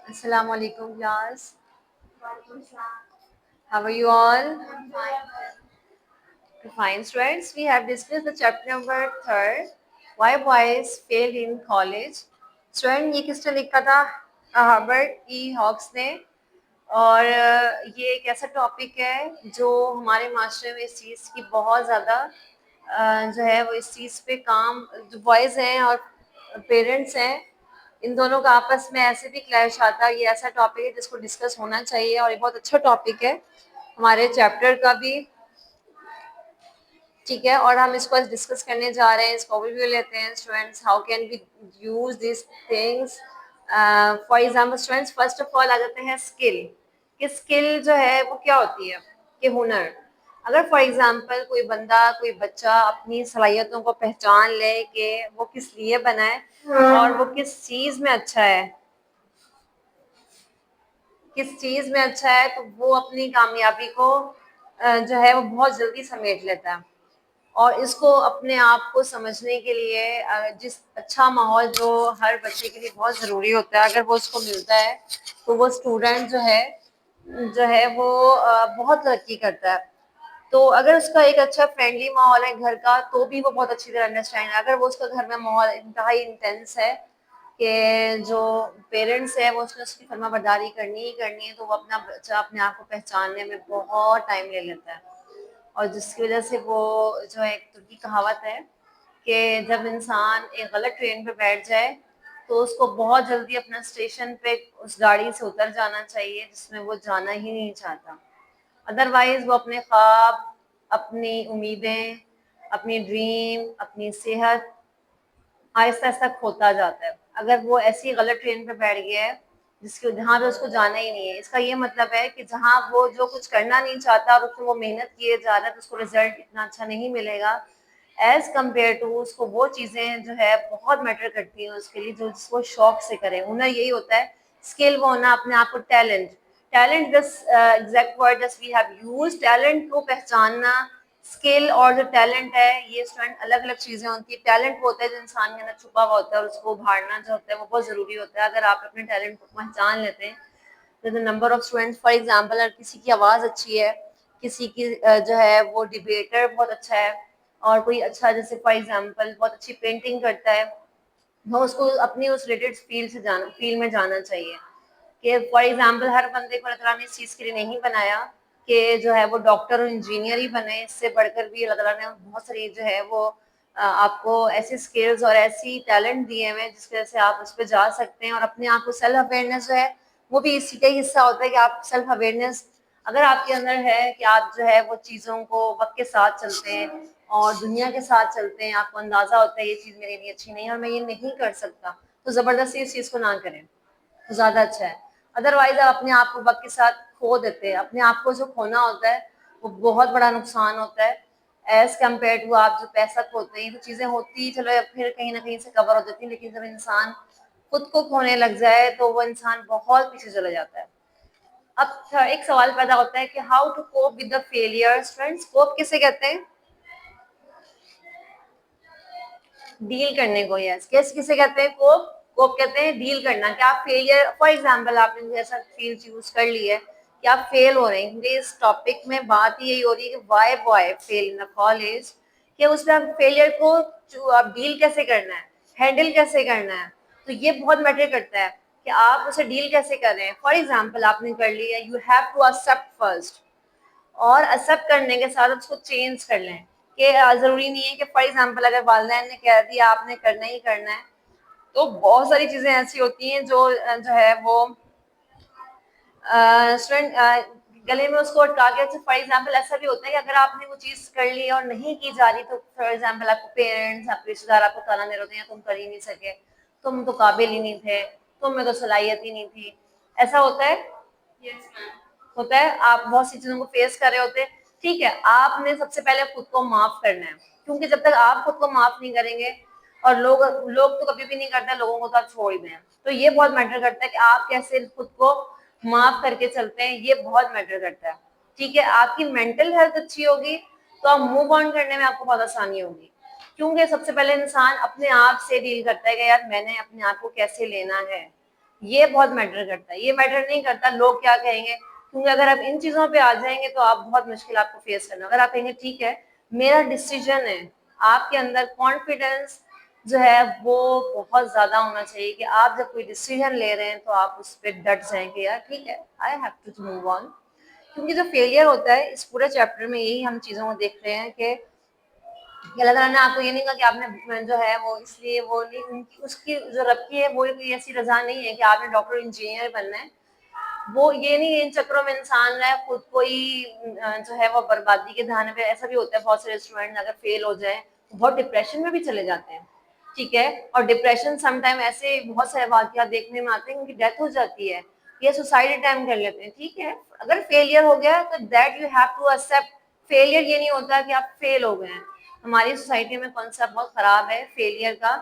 Assalamu alaikum class. How are you all? Fine students. We have discussed the chapter number third. Why boys fail in college. Student ये किसने लिखा था? Herbert ई hawks ने। और ये एक ऐसा टॉपिक है जो हमारे मास्टर में इस चीज़ की बहुत ज़्यादा जो है वो इस चीज़ पे काम जो बॉयज़ हैं और पेरेंट्स हैं इन दोनों का आपस में ऐसे भी क्लैश आता है। ये ऐसा टॉपिक है जिसको डिस्कस होना चाहिए और ये बहुत अच्छा टॉपिक है हमारे चैप्टर का भी। ठीक है, और हम इसको डिस्कस करने जा रहे हैं, इसको ओवरव्यू लेते हैं students. How can we use this things? For example students, first of all आ जाते हैं स्किल। कि स्किल जो है वो क्या होती है? कि हुनर। अगर फॉर एग्जांपल कोई बंदा, कोई बच्चा अपनी सलाहियतों को पहचान ले कि वो किस लिए बना है और वो किस चीज में अच्छा है, किस चीज में अच्छा है, तो वो अपनी कामयाबी को जो है वो बहुत जल्दी समेट लेता है। और इसको अपने आप को समझने के लिए जिस अच्छा माहौल जो हर बच्चे के लिए बहुत ज़रूरी होता है, अगर वो उसको मिलता है तो वो स्टूडेंट जो है वो बहुत तरक्की करता है। तो अगर उसका एक अच्छा फ्रेंडली माहौल है घर का तो भी वो बहुत अच्छी तरह अंडरस्टैंड है। अगर वो उसका घर में माहौल इंतहाई इंटेंस है कि जो पेरेंट्स है वो उसकी फर्माबरदारी करनी ही करनी है, तो वो अपना बच्चा अपने आप को पहचानने में बहुत टाइम ले लेता है। और जिसकी वजह से वो जो है, एक तुर्की कहावत है कि जब इंसान एक गलत ट्रेन पे बैठ जाए तो उसको बहुत जल्दी अपना स्टेशन पे उस गाड़ी से उतर जाना चाहिए जिसमें वो जाना ही नहीं चाहता। अदरवाइज वो अपने ख्वाब, अपनी उम्मीदें, अपनी ड्रीम, अपनी सेहत आहिस्ता आहिस्ता खोता जाता है। अगर वो ऐसी गलत ट्रेन पे बैठ गया है जिसके जहाँ पे उसको जाना ही नहीं है, इसका ये मतलब है कि जहाँ वो जो कुछ करना नहीं चाहता और उसको वो मेहनत किए जा रहा है तो उसको रिजल्ट इतना अच्छा नहीं मिलेगा एज कम्पेयर टू उसको वो चीज़ें जो है बहुत मैटर करती हैं उसके लिए जो जिसको शौक से करे। हुनर यही होता है, स्किल वो होना, अपने आप को talent, talent this exact word just we have used, talent को पहचानना। स्किल और जो टैलेंट है ये स्टूडेंट अलग अलग चीजें होती है। टैलेंट वो होता है जो इंसान के अंदर छुपा हुआ होता है और उसको उभारना जो होता है वो बहुत जरूरी होता है। अगर आप अपने टैलेंट को पहचान लेते हैं तो the number of students, for example अगर किसी की आवाज अच्छी है, किसी की जो है वो डिबेटर बहुत अच्छा है, और कोई अच्छा जैसे फॉर एग्जांपल बहुत अच्छी पेंटिंग करता है, तो उसको अपनी उस रिलेटेड फील्ड में जाना चाहिए। कि फॉर एग्जांपल हर बंदे को अल्लाह ताला ने इस चीज़ के लिए नहीं बनाया कि जो है वो डॉक्टर और इंजीनियर ही बने। इससे बढ़कर भी अल्लाह ताला ने बहुत सारी जो है वो आपको ऐसी स्किल्स और ऐसी टैलेंट दिए हुए हैं जिसकी वजह से आप उस पर जा सकते हैं। और अपने आप को सेल्फ अवेयरनेस जो है वो भी इसी का ही हिस्सा होता है कि आप सेल्फ अवेयरनेस अगर आपके अंदर है कि आप जो है वो चीज़ों को वक्त के साथ चलते हैं और दुनिया के साथ चलते हैं, आपको अंदाजा होता है ये चीज़ मेरे लिए अच्छी नहीं है और मैं ये नहीं कर सकता, तो ज़बरदस्ती इस चीज़ को ना करें तो ज़्यादा अच्छा है। अदरवाइज आप अपने आप को वक्त के साथ खो देते हैं। अपने आप को जो खोना होता है वो बहुत बड़ा नुकसान होता है एज कम्पेयर टू आप जो पैसा खोते हैं। तो चीज़ें होती चलो फिर कहीं ना कहीं से कवर हो जाती है, लेकिन जब इंसान खुद को खोने लग जाए तो वो इंसान बहुत पीछे चला जाता है। अब एक सवाल पैदा होता है कि how to cope with the failures. Friends, cope किसे कहते हैं? डील करने को। यस, कैसे किसे कहते हैं? कोप। कोप कहते हैं डील करना। क्या आप फेलियर, फॉर एग्जांपल आपने ऐसा फील्ड चूज कर ली है कि आप फेल हो रहे हैं, क्योंकि इस टॉपिक में बात यही हो रही है कि why boy fail in the college, कि उसमें आप फेलियर को आप डील कैसे करना है, हैंडल कैसे करना है। तो ये बहुत मैटर करता है कि आप उसे डील कैसे कर रहे हैं। फॉर एग्जाम्पल आपने कर लिया, you have to accept first, और एक्सेप्ट करने के साथ उसको चेंज कर लें। कि जरूरी नहीं है कि फॉर एग्जांपल अगर वालिदैन ने कह दिया आपने करना ही करना है, तो बहुत सारी चीजें ऐसी होती हैं जो है वो स्टूडेंट गले में उसको अटका के। फॉर एग्जांपल ऐसा भी होता है कि अगर आपने वो चीज कर ली और नहीं की जा रही, तो फॉर एग्जांपल आपको पेरेंट्स, आपके रिश्तेदार आपको ताना दे रहे हैं तुम कर ही नहीं सके, तुम तो काबिल ही नहीं थे, तुम में तो सलाहियत ही नहीं थी। ऐसा होता है। yes, होता है। आप बहुत सी चीजों को फेस कर रहे होते हैं। ठीक है, आपने सबसे पहले खुद को माफ करना है, क्योंकि जब तक आप खुद को माफ नहीं करेंगे, और लोग लोग तो कभी भी नहीं करते, लोगों को तो आप छोड़ ही दें। तो ये बहुत मैटर करता है कि आप कैसे खुद को माफ करके चलते हैं, ये बहुत मैटर करता है। ठीक है, आपकी मेंटल हेल्थ अच्छी होगी तो आप मूव ऑन करने में आपको बहुत आसानी होगी, क्योंकि सबसे पहले इंसान अपने आप से डील करता है कि यार मैंने अपने आप को कैसे लेना है। ये बहुत मैटर करता है, ये मैटर नहीं करता लोग क्या कहेंगे, क्योंकि अगर आप इन चीजों पे आ जाएंगे तो आप बहुत मुश्किल आपको फेस करना। अगर आप कहेंगे ठीक है मेरा डिसीजन है, आपके अंदर कॉन्फिडेंस जो है वो बहुत ज्यादा होना चाहिए कि आप जब कोई डिसीजन ले रहे हैं तो आप उस पर डट जाएं कि यार ठीक है I have to move on. क्योंकि जो फेलियर होता है इस पूरे चैप्टर में यही हम चीजों को देख रहे हैं कि अल्लाह ताला ने आपको ये नहीं कहा कि आपने जो है वो इसलिए वो नहीं, उसकी जो रब की है वो कोई ऐसी रजा नहीं है कि आपने डॉक्टर इंजीनियर बनना है। वो ये नहीं इन चक्रों में इंसान रहा है खुद को ही जो है वो बर्बादी के धाने पे। ऐसा भी होता है बहुत सारे स्टूडेंट अगर फेल हो जाए तो बहुत डिप्रेशन में भी चले जाते हैं, ठीक है। और डिप्रेशन समटाइम ऐसे बहुत सारे वाकयात देखने में आते हैं उनकी डेथ हो जाती है या सुसाइड अटेम्प्ट कर लेते हैं, ठीक है। अगर फेलियर हो गया तो that you have to accept. Failure ये नहीं होता कि आप फेल हो गए हैं। हमारी सोसाइटी में कॉन्सेप्ट बहुत खराब है फेलियर का।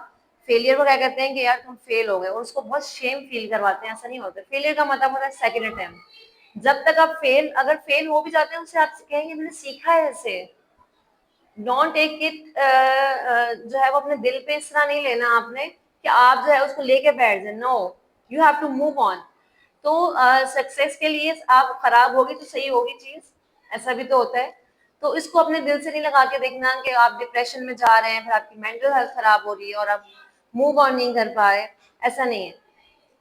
फेलियर को क्या कहते हैं कि यार तुम फेल हो गए और उसको बहुत शेम फील करवाते हैं। ऐसा नहीं होता, फेलियर का मतलब होता है सेकंड अटेम्प्ट। जब तक आप अगर फेल हो भी जाते हैं उससे आप कहेंगे मैंने सीखा है इससे। डोंट टेक इट जो है वो अपने दिल पे इस तरह नहीं लेना आपने कि आप जो है उसको लेके बैठ जाए। No, you have to move on. तो सक्सेस के लिए आप खराब होगी तो सही होगी चीज, ऐसा भी तो होता है। तो इसको अपने दिल से नहीं लगा के देखना कि आप डिप्रेशन में जा रहे हैं फिर आपकी मेंटल हेल्थ खराब हो रही है और आप मूव ऑन नहीं कर पाए, ऐसा नहीं है।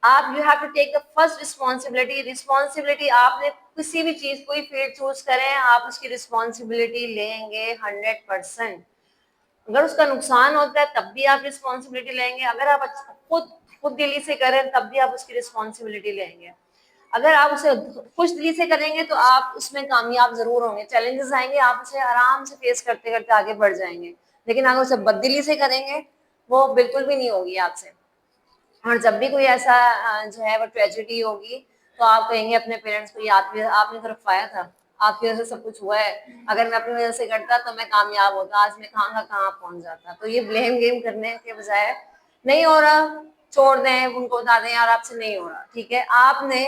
आप you have to take the first responsibility. Responsibility आपने किसी भी चीज कोई फील्ड चूज करें आप उसकी रिस्पॉन्सिबिलिटी लेंगे 100%। अगर उसका नुकसान होता है तब भी आप रिस्पॉन्सिबिलिटी लेंगे। अगर आप खुद खुद दिली से करें तब भी आप उसकी रिस्पॉन्सिबिलिटी लेंगे। अगर आप उसे खुश दिली से करेंगे तो आप उसमें कामयाब जरूर होंगे। चैलेंजेस आएंगे आप उसे आराम से फेस करते करते आगे बढ़ जाएंगे। लेकिन अगर उसे बददिली से करेंगे वो बिल्कुल भी नहीं होगी आपसे। और जब भी कोई ऐसा जो है वो ट्रेजेडी होगी तो आप कहेंगे अपने पेरेंट्स को ये आपने तो रखवाया था, आपकी वजह से सब कुछ हुआ है। अगर मैं अपनी वजह से करता तो मैं कामयाब होता, आज मैं कहाँ का कहाँ पहुंच जाता। तो ये ब्लेम गेम करने के बजाय नहीं हो रहा छोड़ दें, उनको बता दें यार आपसे नहीं हो रहा, ठीक है। आपने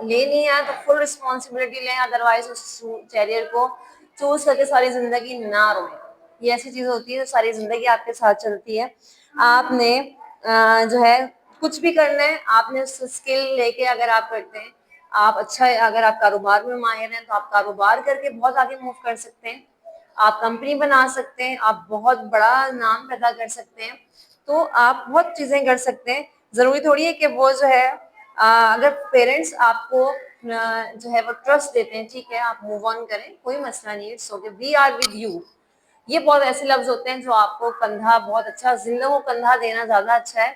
लेनी है तो फुल रिस्पॉन्सिबिलिटी लें, अदरवाइज उस कैरियर को चूज करके सारी जिंदगी ना रोए। ये ऐसी चीज होती है जो सारी जिंदगी आपके साथ चलती है। आपने जो है कुछ भी करना है आपने स्किल लेके अगर आप करते हैं आप अच्छा है। अगर आप कारोबार में माहिर हैं तो आप कारोबार करके बहुत आगे मूव कर सकते हैं। आप कंपनी बना सकते हैं, आप बहुत बड़ा नाम पैदा कर सकते हैं। तो आप बहुत चीजें कर सकते हैं। जरूरी थोड़ी है कि वो जो है अगर पेरेंट्स आपको जो है वो ट्रस्ट देते हैं, ठीक है आप मूव ऑन करें कोई मसला नहीं, it's okay, we are with you. ये बहुत ऐसे लफ्ज होते हैं जो आपको कंधा बहुत अच्छा, जिंदगी को कंधा देना ज्यादा अच्छा है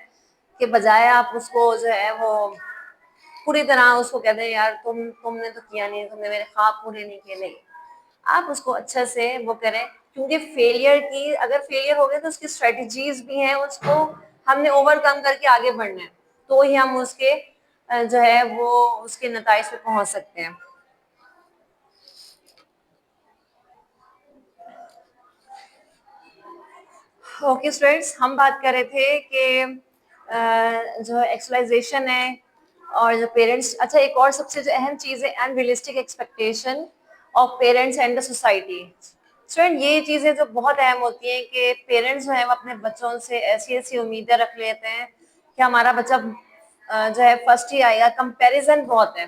कि बजाय आप उसको जो है वो पूरी तरह उसको कहते हैं यार तुमने तो किया नहीं, तुमने मेरे ख्वाब पूरे नहीं किए। नहीं, आप उसको अच्छा से वो करें। क्योंकि अगर फेलियर हो गए तो उसकी स्ट्रेटजीज भी हैं, उसको हमने ओवरकम करके आगे बढ़ना है तो ही हम उसके जो है वो उसके नताइज पे पहुंच सकते हैं। ओके स्टूडेंट्स, हम बात कर रहे थे कि जो एक्सुअलाइजेशन है और जो पेरेंट्स, अच्छा एक और सबसे जो अहम चीज है unrealistic expectation of parents and the society. Student ये चीजें जो बहुत अहम होती हैं कि पेरेंट्स जो है वो अपने बच्चों से ऐसी ऐसी उम्मीदें रख लेते हैं कि हमारा बच्चा जो है फर्स्ट ही आएगा। कंपैरिजन बहुत है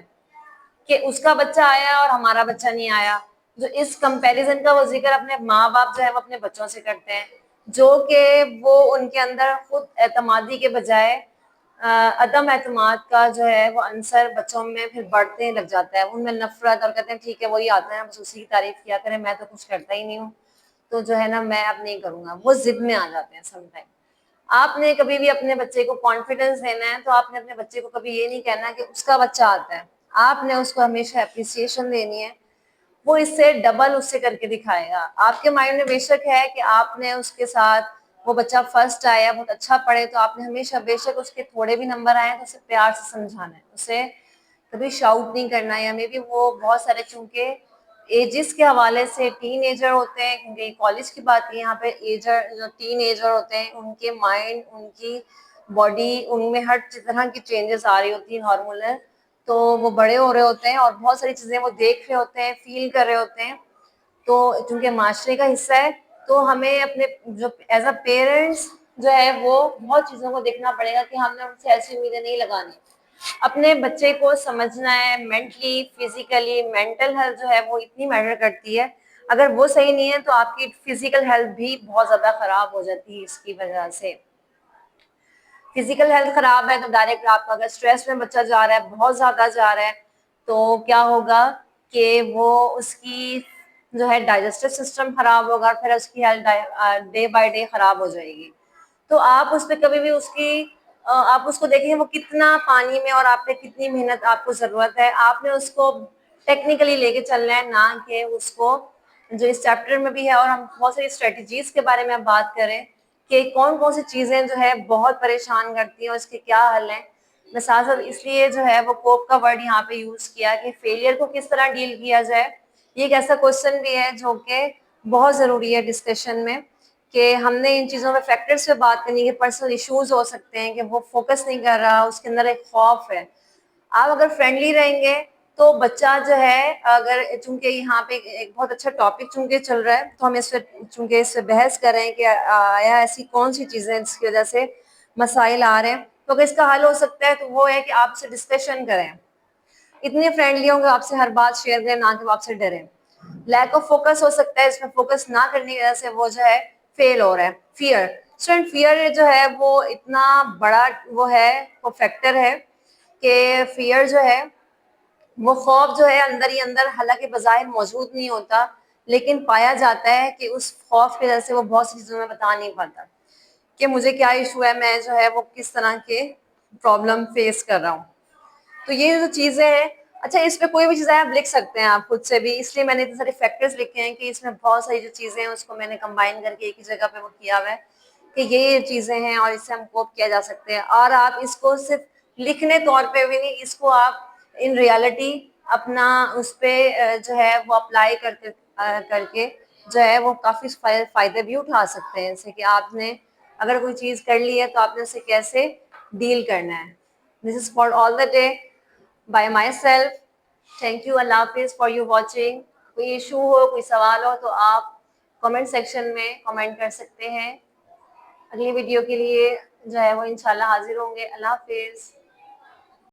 कि उसका बच्चा आया और हमारा बच्चा नहीं आया। जो इस कंपैरिजन का वो जिक्र अपने माँ बाप जो है वो अपने बच्चों से करते हैं, जो कि वो उनके अंदर खुद एतमादी के बजाय अदम एतमाद का जो है वो अंसर बच्चों में फिर बढ़ते लग जाता है। उनमें नफरत और कहते हैं ठीक है वही आता है बस उसी की तारीफ किया करें, मैं तो कुछ करता ही नहीं हूँ तो जो है ना मैं अब नहीं करूंगा। वो जिद में आ जाते हैं समटाइम। आपने कभी भी अपने बच्चे को कॉन्फिडेंस देना है तो आपने अपने बच्चे को कभी ये नहीं कहना कि उसका बच्चा आता है। आपने उसको हमेशा अप्रिसिएशन देनी है, वो इससे डबल उससे करके दिखाएगा। आपके माइंड में बेशक है कि आपने उसके साथ वो बच्चा फर्स्ट आया बहुत अच्छा पढ़े तो आपने हमेशा बेशक उसके थोड़े भी नंबर आए तो उसे प्यार से समझाना है, उसे कभी शाउट नहीं करना है। या मे बी वो बहुत सारे चूंकि एजेस के हवाले से टीन एजर होते हैं, क्योंकि कॉलेज की बात है यहाँ पे, एजर जो टीन एजर होते हैं उनके माइंड उनकी बॉडी उनमें हर तरह की चेंजेस आ रही होती हैं हार्मोनल। तो वो बड़े हो रहे होते हैं और बहुत सारी चीजें वो देख रहे होते हैं फील कर रहे होते हैं। तो चूंकि माशरे का हिस्सा है तो हमें अपने जो एज अ पेरेंट्स जो है वो बहुत चीजों को देखना पड़ेगा कि हमने उनसे ऐसी उम्मीदें नहीं लगानी। अपने बच्चे को समझना है, मेंटली, फिजिकली, मेंटल हेल्थ जो है वो इतनी मैटर करती है। अगर वो सही नहीं है तो आपकी फिजिकल हेल्थ भी बहुत ज्यादा खराब हो जाती है इसकी वजह से। फिजिकल हेल्थ खराब है तो डायरेक्ट आपका, अगर स्ट्रेस में बच्चा जा रहा है, बहुत ज्यादा जा रहा है, तो क्या होगा कि वो उसकी जो है डाइजेस्टिव सिस्टम खराब होगा, फिर उसकी हेल्थ डे बाय डे खराब हो जाएगी। तो आप उस पे कभी भी उसकी आप उसको देखेंगे वो कितना पानी में, और आप पे कितनी मेहनत आपको जरूरत है, आपने उसको टेक्निकली लेके चलना है, ना कि उसको जो इस चैप्टर में भी है। और हम बहुत सारी स्ट्रेटजीज के बारे में बात करें कि कौन कौन सी चीजें जो है बहुत परेशान करती हैं और इसके क्या हल हैं। मैं साथ साथ इसलिए जो है वो कोप का वर्ड यहाँ पे यूज किया कि फेलियर को किस तरह डील किया जाए। ये एक ऐसा क्वेश्चन भी है जो कि बहुत जरूरी है डिस्कशन में, कि हमने इन चीजों में फैक्टर्स पे बात करनी है। पर्सनल इश्यूज हो सकते हैं कि वो फोकस नहीं कर रहा, उसके अंदर एक खौफ है। आप अगर फ्रेंडली रहेंगे तो बच्चा जो है, अगर चूंकि यहाँ पे एक बहुत अच्छा टॉपिक चूंकि चल रहा है तो हम इस पर चूंकि इस पे बहस कर रहे हैं कि आया ऐसी कौन सी चीजें जिसकी वजह से मसाइल आ रहे हैं, तो अगर इसका हल हो सकता है तो वो है कि आपसे डिस्कशन करें, इतने फ्रेंडली होंगे आपसे हर बात शेयर करें, ना कि वो आपसे डरें। लैक ऑफ फोकस हो सकता है, इसमें फोकस ना करने की वजह से वो जो है फेल हो रहा है। फियर, स्टूडेंट फियर जो है वो इतना बड़ा वो है, वो फैक्टर है कि फियर जो है वो खौफ जो है अंदर ही अंदर, हालांकि बाज़ाहिर मौजूद नहीं होता, लेकिन पाया जाता है कि उस खौफ की वजह से वो बहुत सी चीज़ों में बता नहीं पाता कि मुझे क्या इशू है, मैं जो है वो किस तरह के प्रॉब्लम फेस कर रहा हूँ। तो ये जो चीज़ें हैं, अच्छा इस पे कोई भी चीज़ आप लिख सकते हैं आप खुद से भी, इसलिए मैंने इतने सारे फैक्टर्स लिखे हैं कि इसमें बहुत सारी जो चीज़ें हैं उसको मैंने कंबाइन करके एक ही जगह पे वो किया हुआ है कि ये चीज़ें हैं और इससे हम कोप किया जा सकते हैं। और आप इसको सिर्फ लिखने तौर पे भी नहीं, इसको आप इन रियलिटी अपना उस पे जो है वो अप्लाई करके जो है वो काफ़ी फायदे भी उठा सकते हैं। जैसे कि आपने अगर कोई चीज़ कर ली है तो आपने उसे कैसे डील करना है। This is for all the day bye my self. Thank you, Allah Hafiz for you watching. कोई इशू हो, कोई सवाल हो तो आप कमेंट सेक्शन में कमेंट कर सकते हैं। अगली वीडियो के लिए जो है वो इंशाल्लाह हाजिर होंगे। अल्लाह हाफिज।